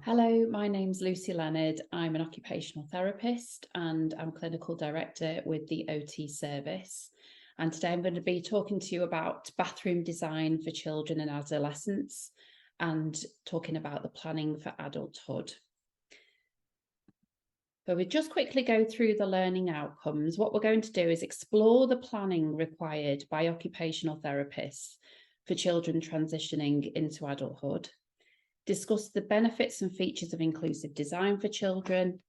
Hello, my name's Lucy Leonard. I'm an occupational therapist and I'm clinical director with the OT service. And today I'm going to be talking to you about bathroom design for children and adolescents and talking about the planning for adulthood. So we just quickly go through the learning outcomes. What we're going to do is explore the planning required by occupational therapists for children transitioning into adulthood. Discuss the benefits and features of inclusive design for children,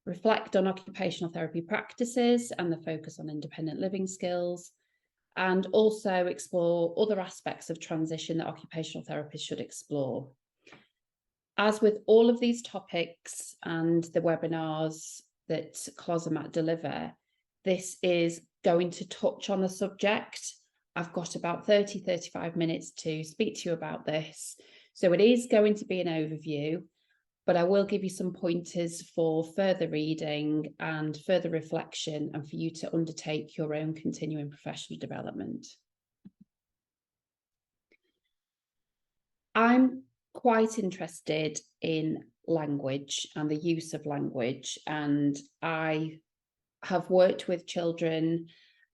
reflect on occupational therapy practices and the focus on independent living skills, and also explore other aspects of transition that occupational therapists should explore. As with all of these topics and the webinars that Closomat deliver, this is going to touch on the subject. I've got about 35 minutes to speak to you about this. So it is going to be an overview, but I will give you some pointers for further reading and further reflection and for you to undertake your own continuing professional development. I'm quite interested in language and the use of language, and I have worked with children,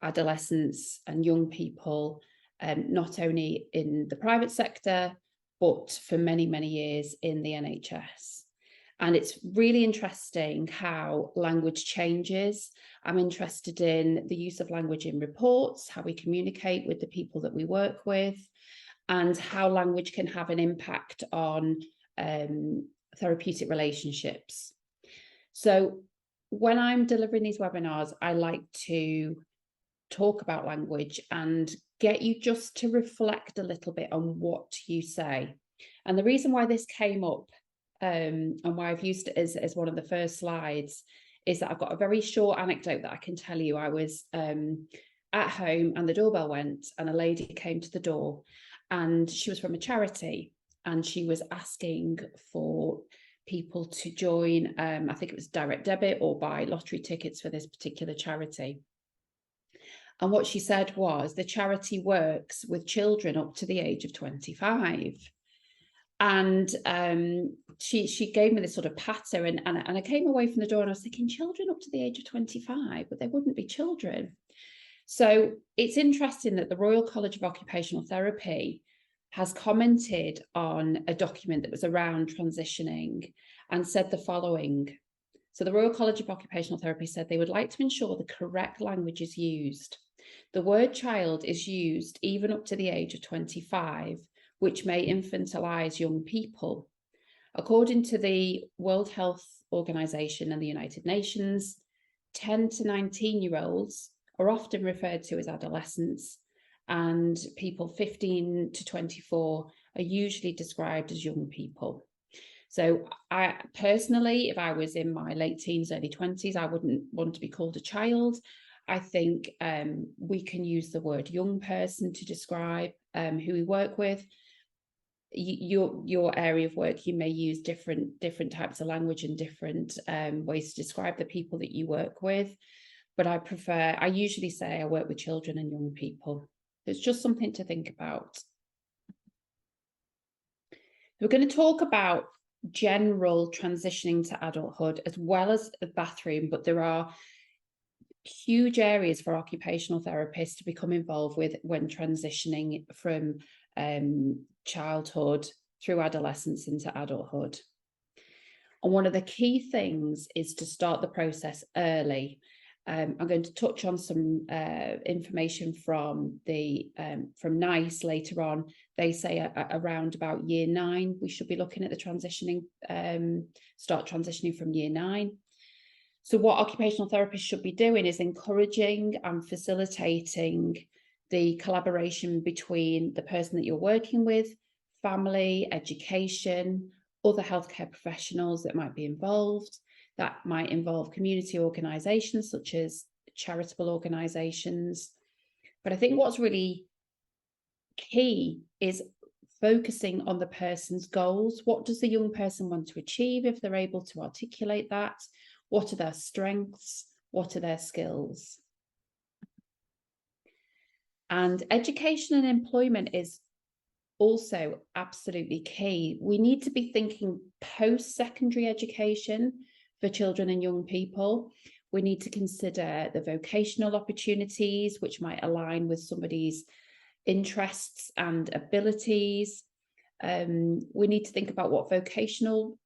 adolescents and young people, not only in the private sector, but for many, many years in the NHS. And it's really interesting how language changes. I'm interested in the use of language in reports, how we communicate with the people that we work with, and how language can have an impact on therapeutic relationships. So when I'm delivering these webinars, I like to talk about language and get you just to reflect a little bit on what you say. And the reason why this came up and why I've used it as one of the first slides is that I've got a very short anecdote that I can tell you. I was at home and the doorbell went and a lady came to the door and she was from a charity and she was asking for people to join, I think it was direct debit or buy lottery tickets for this particular charity. And what she said was the charity works with children up to the age of 25. And she gave me this sort of patter and I came away from the door and I was thinking children up to the age of 25, but they wouldn't be children. So it's interesting that the Royal College of Occupational Therapy has commented on a document that was around transitioning and said the following. So the Royal College of Occupational Therapy said they would like to ensure the correct language is used. The word child is used even up to the age of 25, which may infantilize young people. According to the World Health Organization and the United Nations, 10 to 19-year-olds are often referred to as adolescents, and people 15 to 24 are usually described as young people. So I personally, if I was in my late teens, early 20s, I wouldn't want to be called a child. I think we can use the word young person to describe who we work with. Your area of work, you may use different types of language and different ways to describe the people that you work with. But I usually say I work with children and young people. It's just something to think about. We're going to talk about general transitioning to adulthood as well as the bathroom, but there are huge areas for occupational therapists to become involved with when transitioning from childhood through adolescence into adulthood. And one of the key things is to start the process early. I'm going to touch on some information from NICE later on. They say around about year 9, we should be looking at the transitioning, start transitioning from year 9. So what occupational therapists should be doing is encouraging and facilitating the collaboration between the person that you're working with, family, education, other healthcare professionals that might be involved. That might involve community organisations such as charitable organisations. But I think what's really key is focusing on the person's goals. What does the young person want to achieve if they're able to articulate that? What are their strengths? What are their skills? And education and employment is also absolutely key. We need to be thinking post-secondary education for children and young people. We need to consider the vocational opportunities, which might align with somebody's interests and abilities. We need to think about what vocational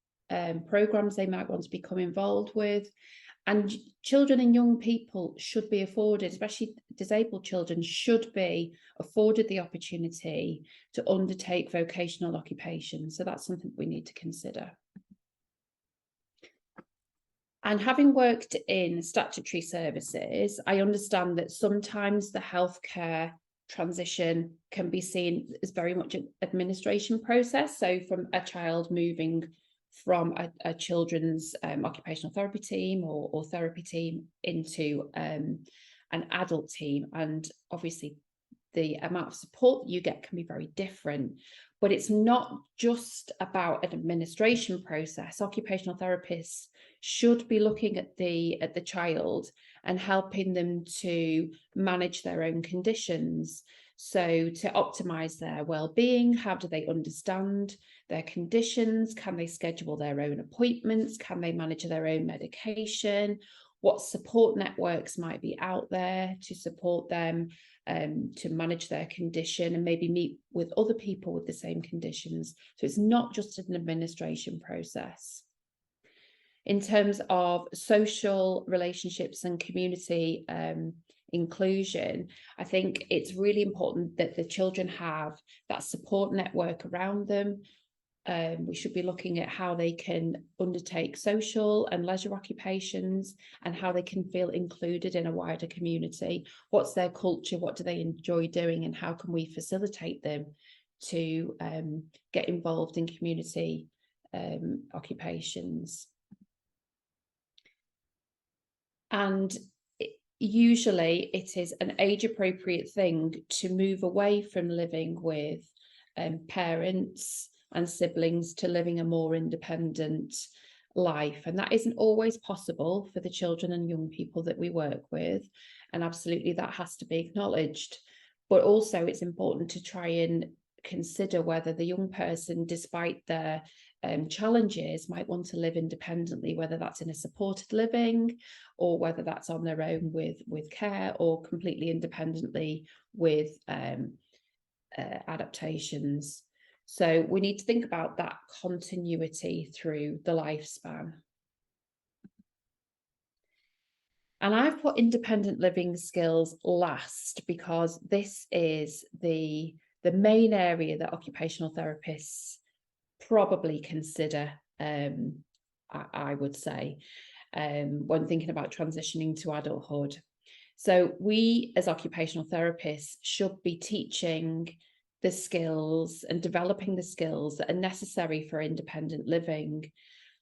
programs they might want to become involved with. And children and young people should be afforded, especially disabled children, should be afforded the opportunity to undertake vocational occupations. So that's something we need to consider. And having worked in statutory services, I understand that sometimes the healthcare transition can be seen as very much an administration process. So from a child moving from a children's occupational therapy team or therapy team into an adult team. And obviously the amount of support that you get can be very different. But it's not just about an administration process. Occupational therapists should be looking at the child and helping them to manage their own conditions. So to optimize their well-being, how do they understand their conditions? Can they schedule their own appointments? Can they manage their own medication? What support networks might be out there to support them to manage their condition and maybe meet with other people with the same conditions. So it's not just an administration process. In terms of social relationships and community inclusion, I think it's really important that the children have that support network around them. We should be looking at how they can undertake social and leisure occupations and how they can feel included in a wider community. What's their culture? What do they enjoy doing? And how can we facilitate them to get involved in community occupations? And usually it is an age-appropriate thing to move away from living with parents and siblings to living a more independent life. And that isn't always possible for the children and young people that we work with. And absolutely that has to be acknowledged. But also it's important to try and consider whether the young person, despite their challenges, might want to live independently, whether that's in a supported living or whether that's on their own with care or completely independently with adaptations. So we need to think about that continuity through the lifespan. And I've put independent living skills last because this is the main area that occupational therapists probably consider, I would say, when thinking about transitioning to adulthood. So we as occupational therapists should be teaching the skills and developing the skills that are necessary for independent living.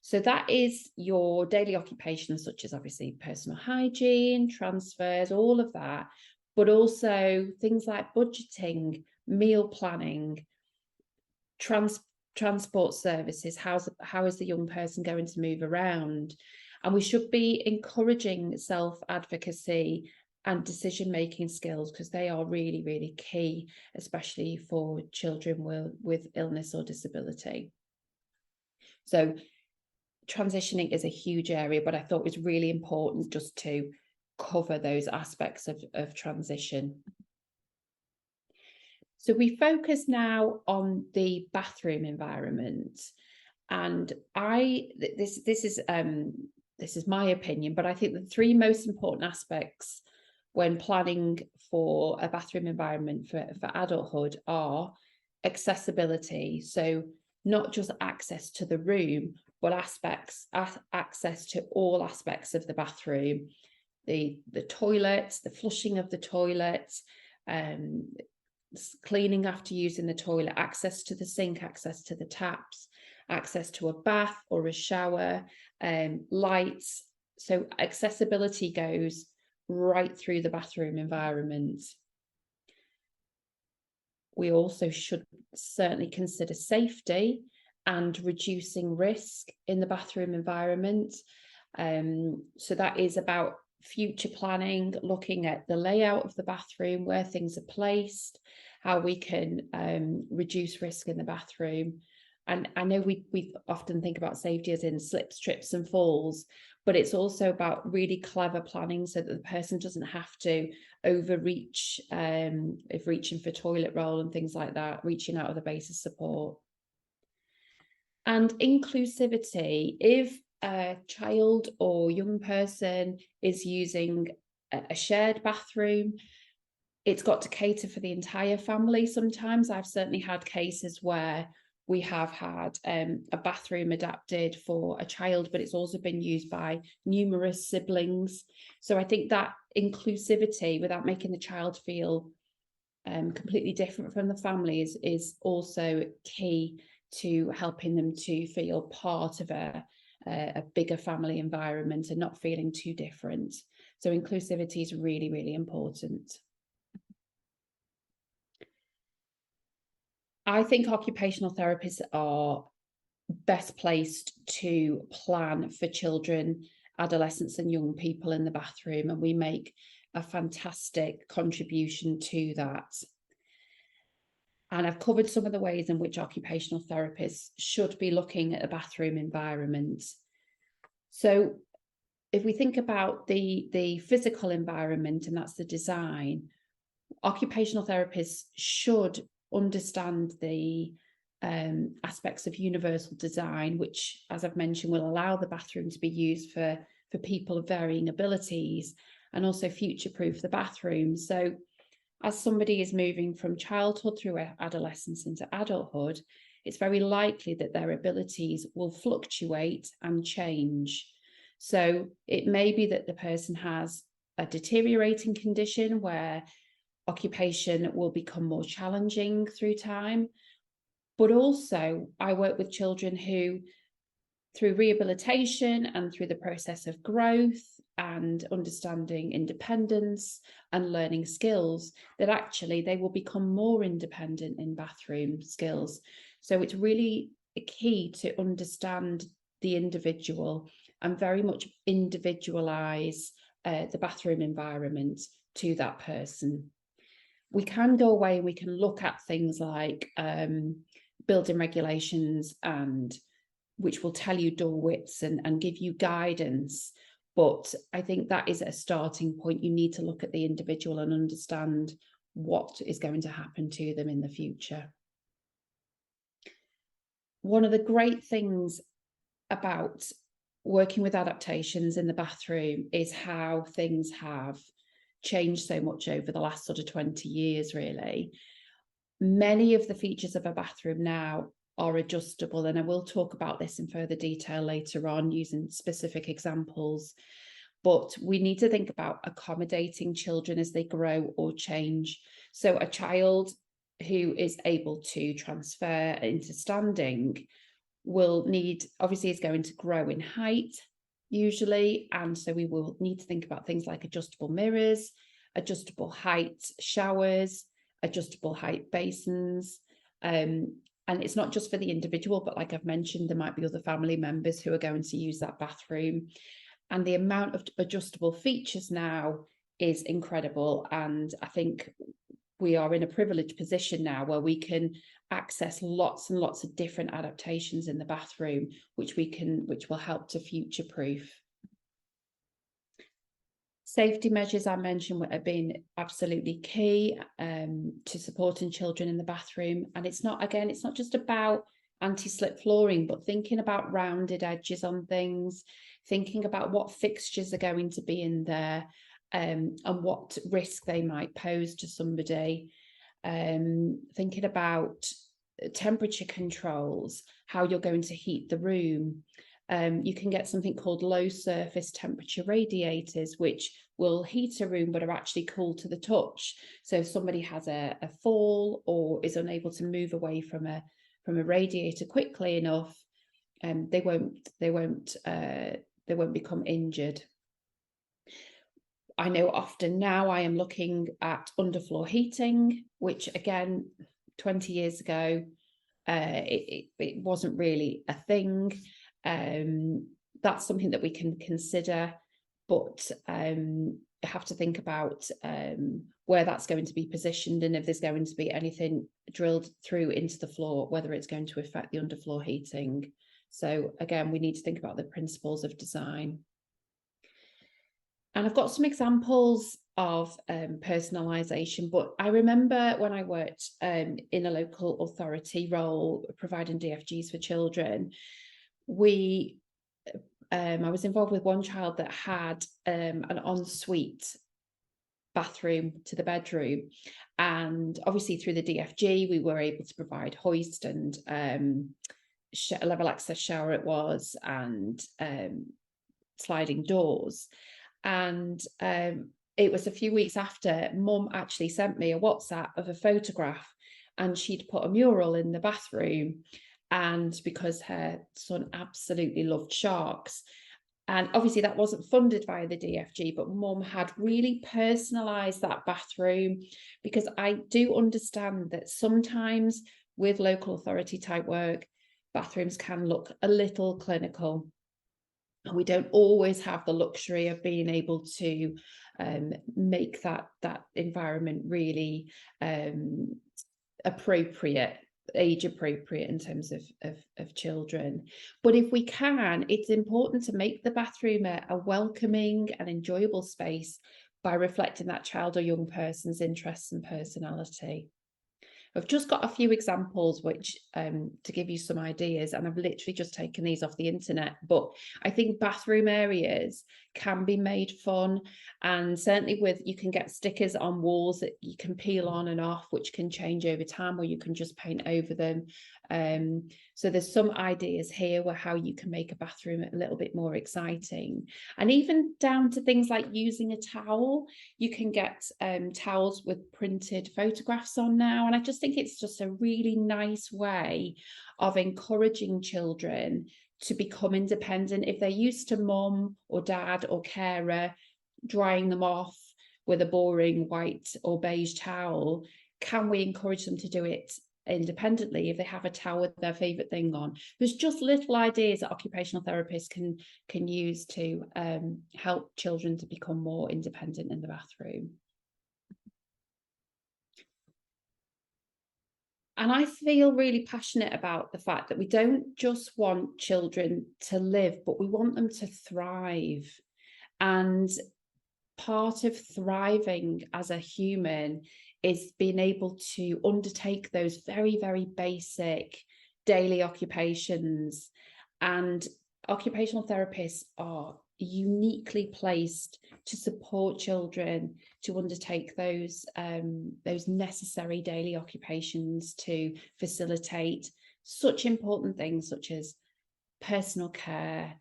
So that is your daily occupations, such as obviously personal hygiene, transfers, all of that, but also things like budgeting, meal planning, transport services. How is the young person going to move around? And we should be encouraging self-advocacy and decision-making skills because they are really, really key, especially for children with illness or disability. So transitioning is a huge area, but I thought it was really important just to cover those aspects of transition. So we focus now on the bathroom environment, and this is my opinion, but I think the three most important aspects when planning for a bathroom environment for adulthood are accessibility. So not just access to the room, but access to all aspects of the bathroom, the toilet, the flushing of the toilet, cleaning after using the toilet, access to the sink, access to the taps, access to a bath or a shower, lights. So accessibility goes right through the bathroom environment. We also should certainly consider safety and reducing risk in the bathroom environment. So that is about future planning, looking at the layout of the bathroom, where things are placed, how we can reduce risk in the bathroom. And I know we often think about safety as in slips, trips and falls, but it's also about really clever planning so that the person doesn't have to overreach if reaching for toilet roll and things like that, reaching out of the base of support. And inclusivity, if a child or young person is using a shared bathroom, it's got to cater for the entire family. Sometimes I've certainly had cases where we have had a bathroom adapted for a child, but it's also been used by numerous siblings. So I think that inclusivity, without making the child feel completely different from the family, is also key to helping them to feel part of a bigger family environment and not feeling too different. So inclusivity is really, really important. I think occupational therapists are best placed to plan for children, adolescents and young people in the bathroom, and we make a fantastic contribution to that. And I've covered some of the ways in which occupational therapists should be looking at a bathroom environment. So if we think about the physical environment, and that's the design, occupational therapists should understand the aspects of universal design, which, as I've mentioned, will allow the bathroom to be used for people of varying abilities, and also future-proof the bathroom. So as somebody is moving from childhood through adolescence into adulthood, it's very likely that their abilities will fluctuate and change. So it may be that the person has a deteriorating condition where occupation will become more challenging through time. But also, I work with children who, through rehabilitation and through the process of growth and understanding independence and learning skills, that actually they will become more independent in bathroom skills. So it's really key to understand the individual and very much individualize the bathroom environment to that person. We can go away and we can look at things like building regulations, and which will tell you door widths and give you guidance. But I think that is a starting point. You need to look at the individual and understand what is going to happen to them in the future. One of the great things about working with adaptations in the bathroom is how things have changed so much over the last sort of 20 years, really. Many of the features of a bathroom now are adjustable, and I will talk about this in further detail later on using specific examples. But we need to think about accommodating children as they grow or change. So a child who is able to transfer into standing will need, obviously is going to grow in height usually, and so we will need to think about things like adjustable mirrors, adjustable height showers, adjustable height basins. And it's not just for the individual, but like I've mentioned, there might be other family members who are going to use that bathroom. And the amount of adjustable features now is incredible. And I think we are in a privileged position now where we can access lots and lots of different adaptations in the bathroom, which will help to future-proof. Safety measures I mentioned have been absolutely key to supporting children in the bathroom. And it's not just about anti-slip flooring, but thinking about rounded edges on things, thinking about what fixtures are going to be in there, and what risk they might pose to somebody. Thinking about temperature controls, how you're going to heat the room. You can get something called low surface temperature radiators, which will heat a room but are actually cool to the touch. So if somebody has a fall or is unable to move away from a radiator quickly enough, they won't become injured. I know often now I am looking at underfloor heating, which again, 20 years ago, it wasn't really a thing. That's something that we can consider. but have to think about where that's going to be positioned, and if there's going to be anything drilled through into the floor, whether it's going to affect the underfloor heating. So again, we need to think about the principles of design. And I've got some examples of personalisation, but I remember when I worked in a local authority role providing DFGs for children, I was involved with one child that had an ensuite bathroom to the bedroom, and obviously through the DFG we were able to provide hoist and level access shower it was, and sliding doors. And it was a few weeks after Mum actually sent me a WhatsApp of a photograph, and she'd put a mural in the bathroom, and because her son absolutely loved sharks, and obviously that wasn't funded via the DFG, but Mum had really personalised that bathroom, because I do understand that sometimes with local authority type work, bathrooms can look a little clinical. And we don't always have the luxury of being able to make that environment really appropriate, age appropriate in terms of children. But if we can, it's important to make the bathroom a welcoming and enjoyable space by reflecting that child or young person's interests and personality. I've just got a few examples which to give you some ideas, and I've literally just taken these off the internet, but I think bathroom areas can be made fun, and certainly you can get stickers on walls that you can peel on and off, which can change over time, or you can just paint over them. So there's some ideas here where how you can make a bathroom a little bit more exciting, and even down to things like using a towel. You can get towels with printed photographs on now, and I just think it's just a really nice way of encouraging children to become independent. If they're used to mum or dad or carer drying them off with a boring white or beige towel, can we encourage them to do it independently if they have a towel with their favorite thing on? There's just little ideas that occupational therapists can use to help children to become more independent in the bathroom. And I feel really passionate about the fact that we don't just want children to live, but we want them to thrive. And part of thriving as a human is being able to undertake those very, very basic daily occupations. And occupational therapists are uniquely placed to support children to undertake those necessary daily occupations to facilitate such important things such as personal care,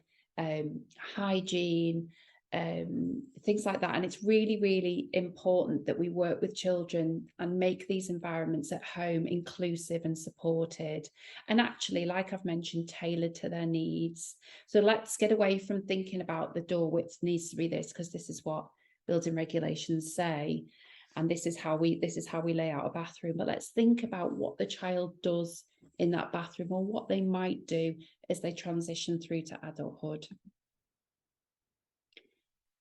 hygiene, things like that. And it's really, really important that we work with children and make these environments at home inclusive and supported, and actually, like I've mentioned, tailored to their needs. So let's get away from thinking about the door width needs to be this, because this is what building regulations say, and this is how we lay out a bathroom. But let's think about what the child does in that bathroom, or what they might do as they transition through to adulthood.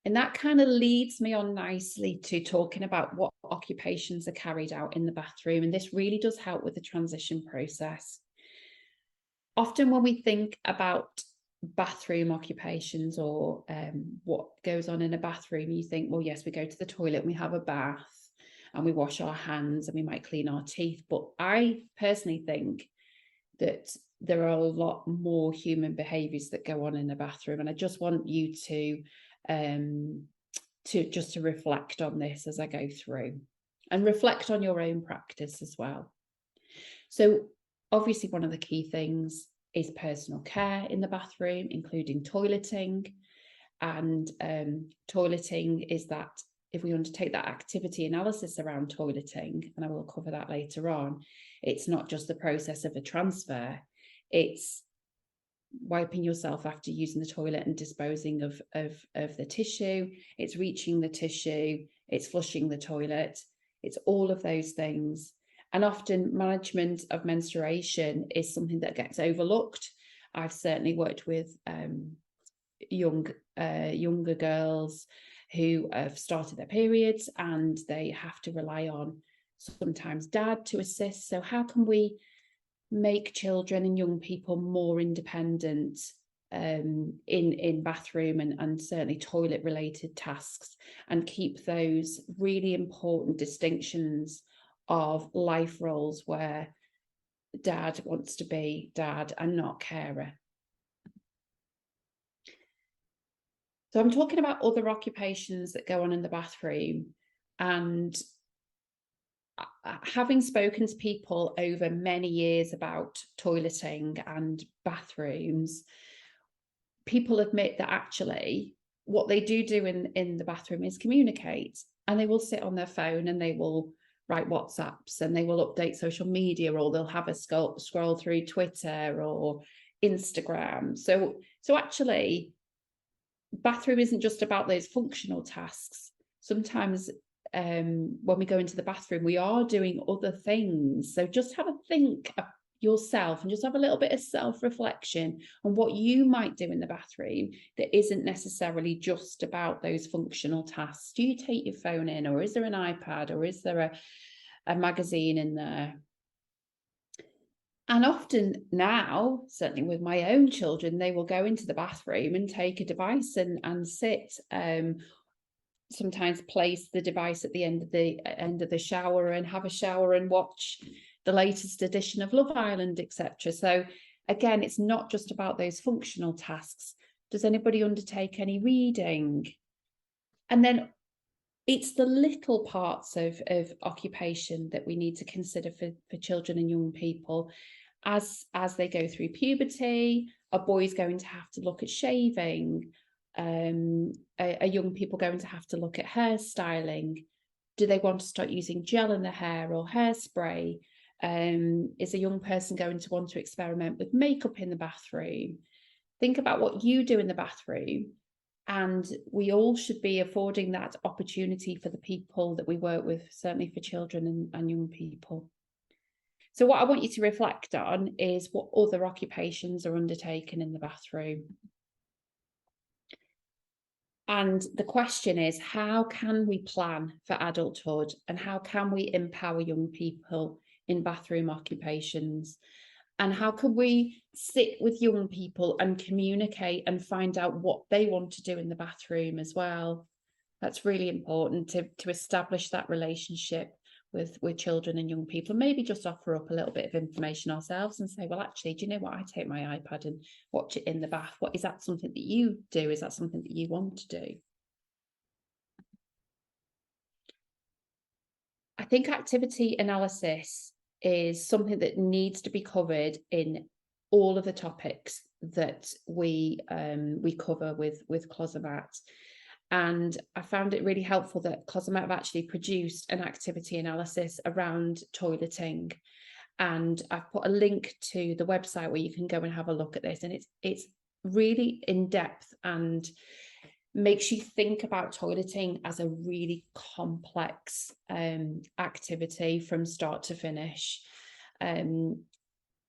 And that kind of leads me on nicely to talking about what occupations are carried out in the bathroom. And this really does help with the transition process. Often when we think about bathroom occupations, or what goes on in a bathroom, you think, well, yes, we go to the toilet and we have a bath and we wash our hands and we might clean our teeth. But I personally think that there are a lot more human behaviours that go on in the bathroom. And I just want you to reflect on this as I go through, and reflect on your own practice as well. So obviously one of the key things is personal care in the bathroom, including toileting. And toileting is that if we undertake that activity analysis around toileting, and I will cover that later on, it's not just the process of a transfer, it's wiping yourself after using the toilet and disposing of the tissue, it's reaching the tissue, it's flushing the toilet, it's all of those things. And often management of menstruation is something that gets overlooked. I've certainly worked with younger girls who have started their periods and they have to rely on sometimes dad to assist. So how can we make children and young people more independent in bathroom and certainly toilet related tasks, and keep those really important distinctions of life roles where dad wants to be dad and not carer. So I'm talking about other occupations that go on in the bathroom, and having spoken to people over many years about toileting and bathrooms, people admit that actually what they do in the bathroom is communicate, and they will sit on their phone and they will write WhatsApps and they will update social media, or they'll have a scroll through Twitter or Instagram. So actually bathroom isn't just about those functional tasks. Sometimes when we go into the bathroom, we are doing other things. So just have a think yourself and just have a little bit of self-reflection on what you might do in the bathroom that isn't necessarily just about those functional tasks. Do you take your phone in, or is there an iPad, or is there a magazine in there? And often now, certainly with my own children, they will go into the bathroom and take a device and sit. Sometimes place the device at the end of the shower and have a shower and watch the latest edition of Love Island, etc. So again, it's not just about those functional tasks. Does anybody undertake any reading? And then it's the little parts of occupation that we need to consider for children and young people. As they go through puberty, a boy's going to have to look at shaving. A young people going to have to look at hairstyling. Do they want to start using gel in the hair or hairspray? Is a young person going to want to experiment with makeup in the bathroom? Think about what you do in the bathroom, and we all should be affording that opportunity for the people that we work with, certainly for children and young people. So what I want you to reflect on is what other occupations are undertaken in the bathroom. And the question is, how can we plan for adulthood, and how can we empower young people in bathroom occupations? And how can we sit with young people and communicate and find out what they want to do in the bathroom as well? That's really important to establish that relationship with children and young people. Maybe just offer up a little bit of information ourselves and say, well, actually, do you know what? I take my iPad and watch it in the bath. What is that something that you do? Is that something that you want to do? I think activity analysis is something that needs to be covered in all of the topics that we cover with Closomat. And I found it really helpful that Closomat have actually produced an activity analysis around toileting. And I've put a link to the website where you can go and have a look at this. And it's really in depth and makes you think about toileting as a really complex activity from start to finish. And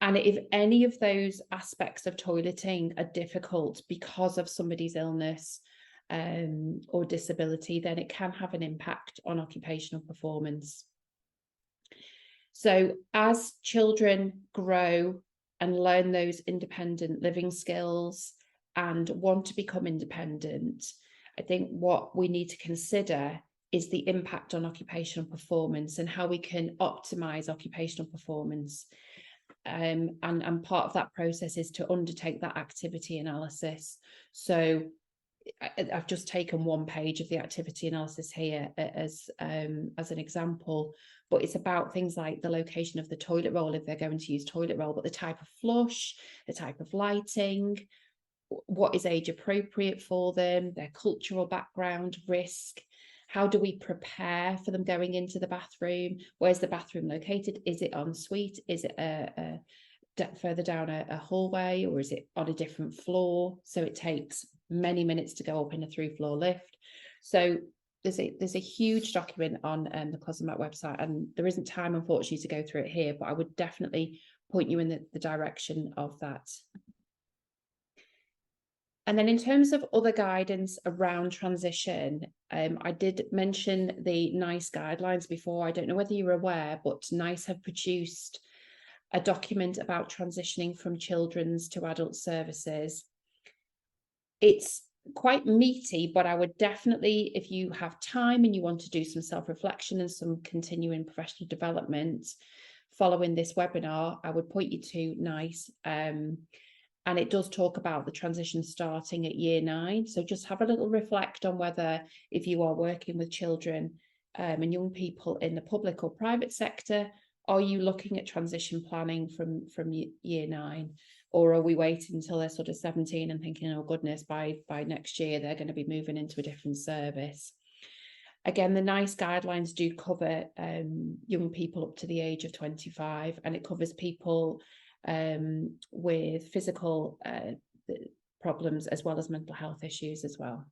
if any of those aspects of toileting are difficult because of somebody's illness or disability, then it can have an impact on occupational performance. So as children grow and learn those independent living skills and want to become independent, I think what we need to consider is the impact on occupational performance and how we can optimize occupational performance. And part of that process is to undertake that activity analysis. So I've just taken one page of the activity analysis here as an example, but it's about things like the location of the toilet roll, if they're going to use toilet roll, but the type of flush, the type of lighting, what is age appropriate for them, their cultural background, risk. How do we prepare for them going into the bathroom? Where's the bathroom located? Is it en suite? Is it further down a hallway, or is it on a different floor? So it takes many minutes to go up in a 3-floor lift. So there's a huge document on the Closomat website, and there isn't time, unfortunately, to go through it here, but I would definitely point you in the direction of that. And then in terms of other guidance around transition, I did mention the NICE guidelines before. I don't know whether you're aware, but NICE have produced a document about transitioning from children's to adult services. It's quite meaty, but I would definitely, if you have time and you want to do some self-reflection and some continuing professional development following this webinar, I would point you to NICE. And it does talk about the transition starting at year 9. So just have a little reflect on whether, if you are working with children and young people in the public or private sector, are you looking at transition planning from year 9? Or are we waiting until they're sort of 17 and thinking, oh goodness, by next year, they're going to be moving into a different service? Again, the NICE guidelines do cover young people up to the age of 25, and it covers people with physical problems as well as mental health issues as well.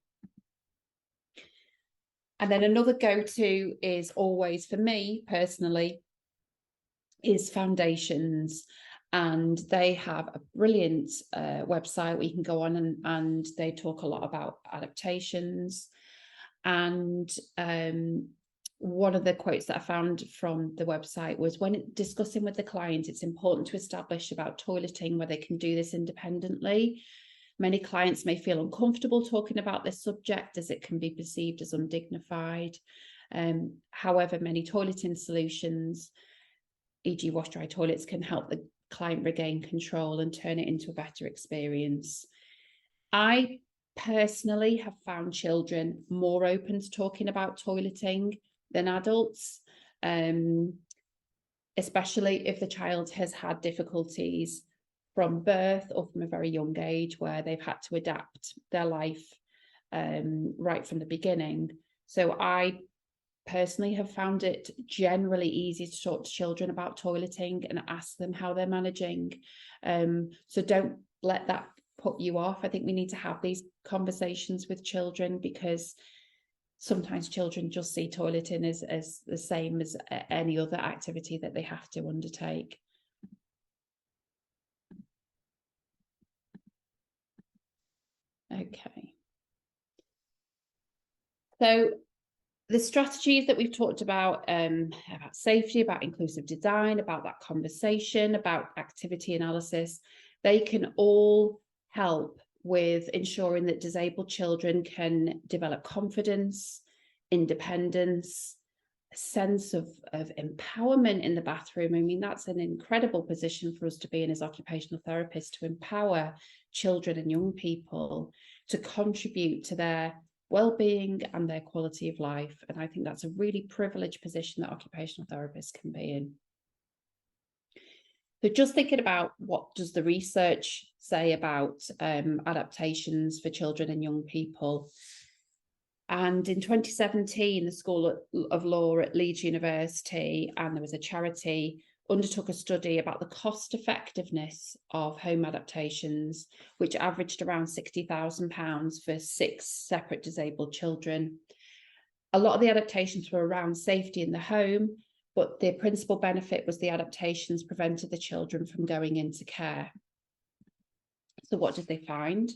And then another go-to is always, for me personally, is Foundations. And they have a brilliant website where you can go on and they talk a lot about adaptations. And one of the quotes that I found from the website was, when discussing with the client, it's important to establish about toileting where they can do this independently. Many clients may feel uncomfortable talking about this subject as it can be perceived as undignified. However, many toileting solutions, e.g. wash-dry toilets, can help the client regain control and turn it into a better experience. I personally have found children more open to talking about toileting than adults, especially if the child has had difficulties from birth or from a very young age where they've had to adapt their life right from the beginning. So I personally have found it generally easy to talk to children about toileting and ask them how they're managing. So don't let that put you off. I think we need to have these conversations with children, because sometimes children just see toileting as the same as any other activity that they have to undertake. Okay. So the strategies that we've talked about safety, about inclusive design, about that conversation, about activity analysis, they can all help with ensuring that disabled children can develop confidence, independence, a sense of empowerment in the bathroom. I mean, that's an incredible position for us to be in as occupational therapists, to empower children and young people to contribute to their well-being and their quality of life. And I think that's a really privileged position that occupational therapists can be in. So just thinking about, what does the research say about adaptations for children and young people? And in 2017, the School of Law at Leeds University, and there was a charity, undertook a study about the cost effectiveness of home adaptations, which averaged around £60,000 for 6 separate disabled children. A lot of the adaptations were around safety in the home, but the principal benefit was the adaptations prevented the children from going into care. So what did they find?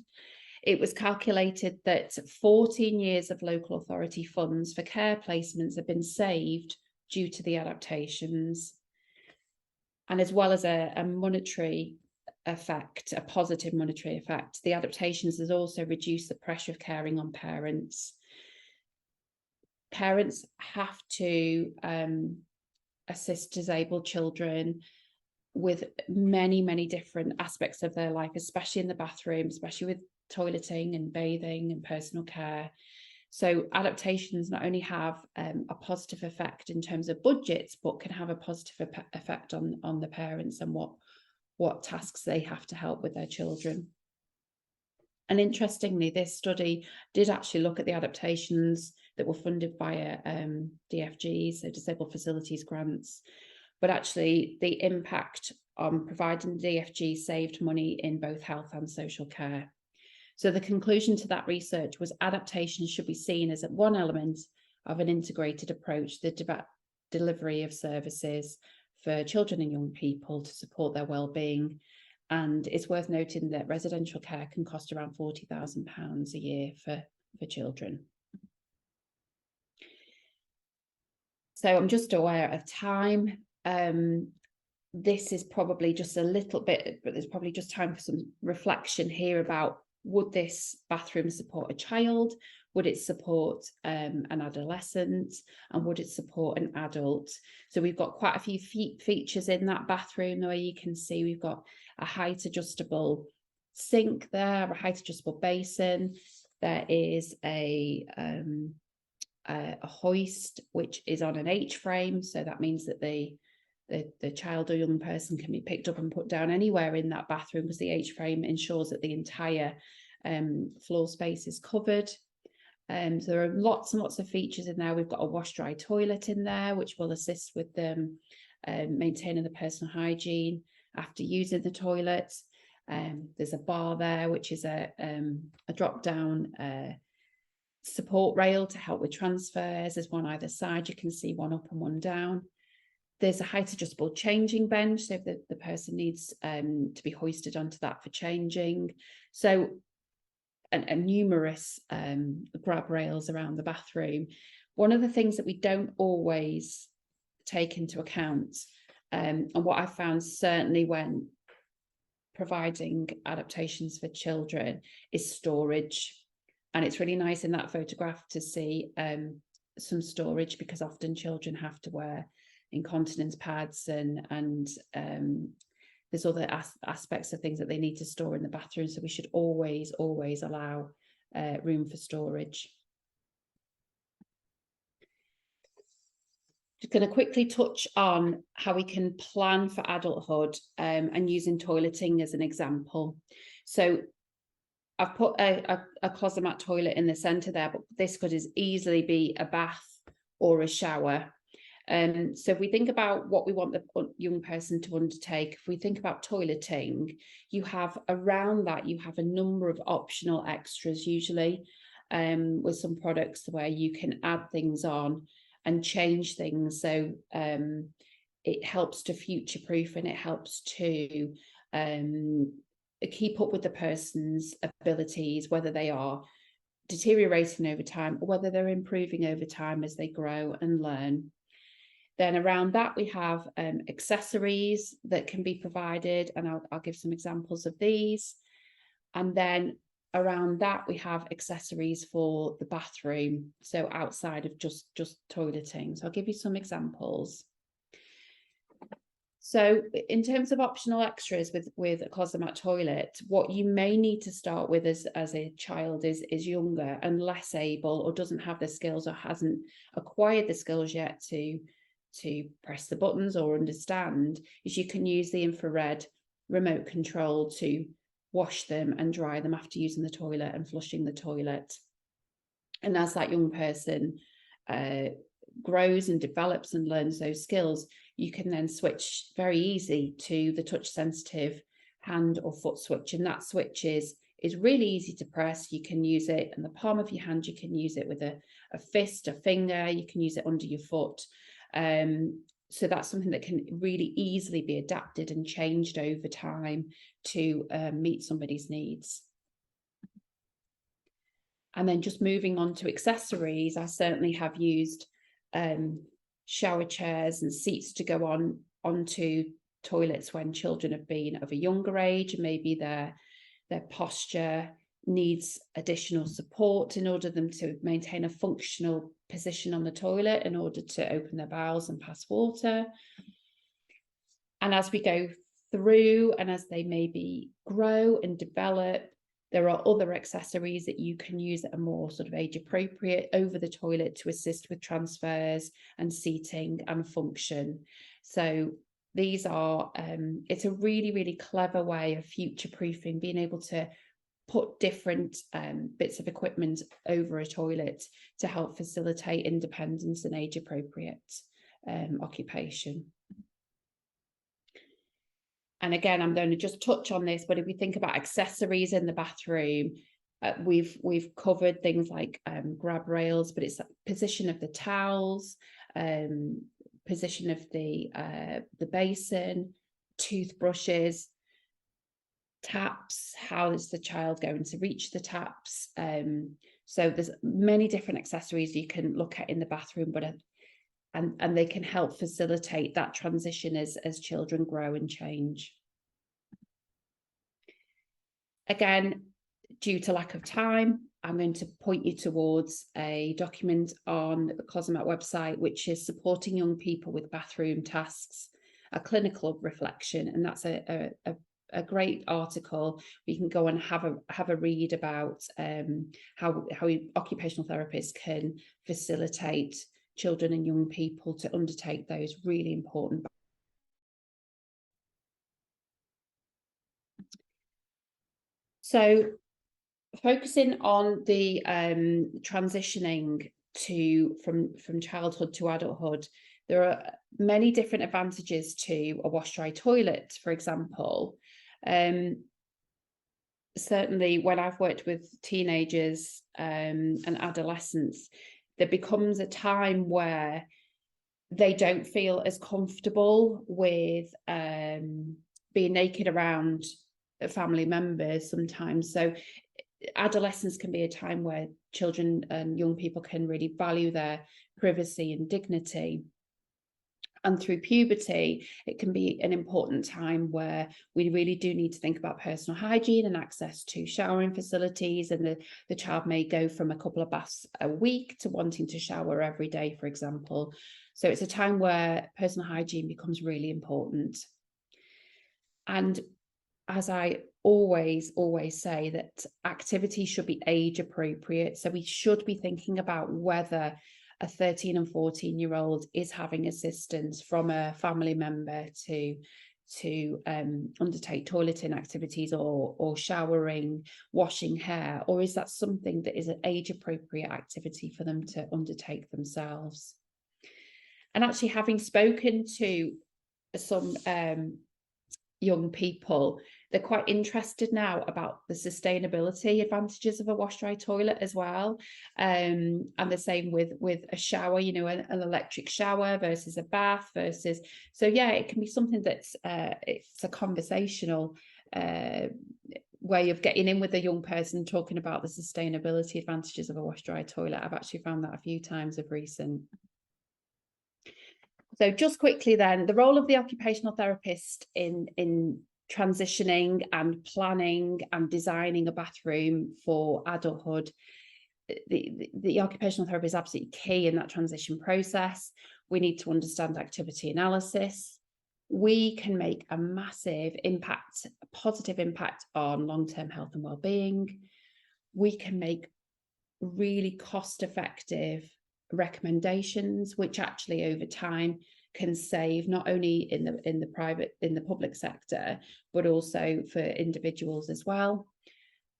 It was calculated that 14 years of local authority funds for care placements have been saved due to the adaptations. And as well as a monetary effect, a positive monetary effect, the adaptations has also reduced the pressure of caring on parents. Parents have to assist disabled children with many, many different aspects of their life, especially in the bathroom, especially with toileting and bathing and personal care. So adaptations not only have a positive effect in terms of budgets, but can have a positive effect on the parents and what tasks they have to help with their children. And interestingly, this study did actually look at the adaptations that were funded via DFGs, so Disabled Facilities Grants, but actually the impact on providing DFG saved money in both health and social care. So the conclusion to that research was adaptation should be seen as one element of an integrated approach to the delivery of services for children and young people to support their well-being And it's worth noting that residential care can cost around £40,000 a year for children. So I'm just aware of time. This is probably just a little bit, but there's probably just time for some reflection here about, would this bathroom support a child? Would it support an adolescent? And would it support an adult? So we've got quite a few features in that bathroom. The way you can see, we've got a height adjustable sink there, a height adjustable basin. There is a hoist, which is on an H-frame. So that means that the child or young person can be picked up and put down anywhere in that bathroom, because the H-frame ensures that the entire floor space is covered. So there are lots and lots of features in there. We've got a wash-dry toilet in there, which will assist with them maintaining the personal hygiene after using the toilet. There's a bar there, which is a drop-down support rail to help with transfers. There's one either side. You can see one up and one down. There's a height adjustable changing bench, so if the person needs to be hoisted onto that for changing. So, and numerous grab rails around the bathroom. One of the things that we don't always take into account, and what I found certainly when providing adaptations for children, is storage. And it's really nice in that photograph to see some storage, because often children have to wear incontinence pads and there's other aspects of things that they need to store in the bathroom. So we should always allow room for storage. Just going to quickly touch on how we can plan for adulthood and using toileting as an example. So I've put a Closomat toilet in the centre there, but this could as easily be a bath or a shower. So if we think about what we want the young person to undertake, if we think about toileting, you have around that, you have a number of optional extras, usually with some products where you can add things on and change things. So it helps to future-proof, and it helps to keep up with the person's abilities, whether they are deteriorating over time or whether they're improving over time as they grow and learn. Then around that, we have accessories that can be provided, and I'll give some examples of these. And then around that, we have accessories for the bathroom, so outside of just toileting. So I'll give you some examples. So in terms of optional extras with a Closomat toilet, what you may need to start with as a child is younger and less able, or doesn't have the skills, or hasn't acquired the skills yet to press the buttons or understand, is you can use the infrared remote control to wash them and dry them after using the toilet and flushing the toilet. And as that young person grows and develops and learns those skills, you can then switch very easy to the touch sensitive hand or foot switch. And that switch is really easy to press. You can use it in the palm of your hand. You can use it with a fist, a finger. You can use it under your foot. So that's something that can really easily be adapted and changed over time to meet somebody's needs. And then just moving on to accessories, I certainly have used shower chairs and seats to go onto toilets when children have been of a younger age, and maybe their posture needs additional support in order for them to maintain a functional position on the toilet in order to open their bowels and pass water. And as we go through, and as they maybe grow and develop, there are other accessories that you can use that are more sort of age appropriate over the toilet to assist with transfers and seating and function. So these are, it's a really, really clever way of future-proofing, being able to put different bits of equipment over a toilet to help facilitate independence and age-appropriate occupation. And again, I'm going to just touch on this, but if we think about accessories in the bathroom, we've covered things like grab rails, but it's position of the towels, position of the basin, toothbrushes. taps, how is the child going to reach the taps? So there's many different accessories you can look at in the bathroom, but and they can help facilitate that transition as children grow and change. Again, due to lack of time, I'm going to point you towards a document on the Closomat website, which is supporting young people with bathroom tasks, a clinical reflection, and that's a great article. We can go and have a read about how occupational therapists can facilitate children and young people to undertake those really important. So focusing on the transitioning from childhood to adulthood, there are many different advantages to a wash-dry toilet, for example. Certainly when I've worked with teenagers and adolescents, there becomes a time where they don't feel as comfortable with being naked around family members sometimes. So adolescence can be a time where children and young people can really value their privacy and dignity. And through puberty, it can be an important time where we really do need to think about personal hygiene and access to showering facilities. And the child may go from a couple of baths a week to wanting to shower every day, for example. So it's a time where personal hygiene becomes really important. And as I always say, that activity should be age appropriate. So we should be thinking about whether a 13 and 14-year-old is having assistance from a family member to undertake toileting activities or showering, washing hair, or is that something that is an age appropriate activity for them to undertake themselves? And actually, having spoken to some young people, they're quite interested now about the sustainability advantages of a wash-dry toilet as well. And the same with a shower, you know, an electric shower versus a bath versus. So yeah, it can be something that's it's a conversational way of getting in with a young person, talking about the sustainability advantages of a wash-dry toilet. I've actually found that a few times of recent. So just quickly then, the role of the occupational therapist in transitioning and planning and designing a bathroom for adulthood. The occupational therapist is absolutely key in that transition process. We need to understand activity analysis. We can make a massive impact, a positive impact on long-term health and well-being. We can make really cost-effective recommendations, which actually over time can save not only in the public sector, but also for individuals as well.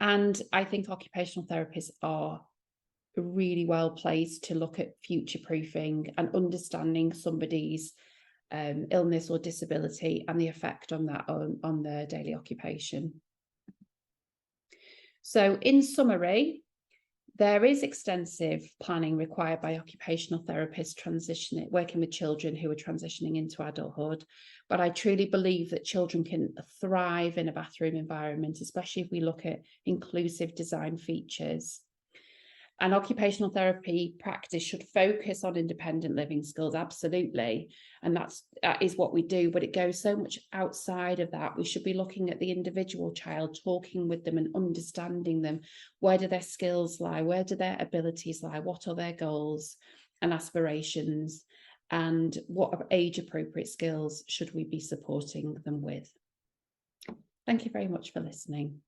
And I think occupational therapists are really well placed to look at future proofing and understanding somebody's illness or disability and the effect on that on their daily occupation. So in summary, there is extensive planning required by occupational therapists working with children who are transitioning into adulthood. But I truly believe that children can thrive in a bathroom environment, especially if we look at inclusive design features. And occupational therapy practice should focus on independent living skills, absolutely. And that is what we do, but it goes so much outside of that. We should be looking at the individual child, talking with them and understanding them. Where do their skills lie? Where do their abilities lie? What are their goals and aspirations? And what age-appropriate skills should we be supporting them with? Thank you very much for listening.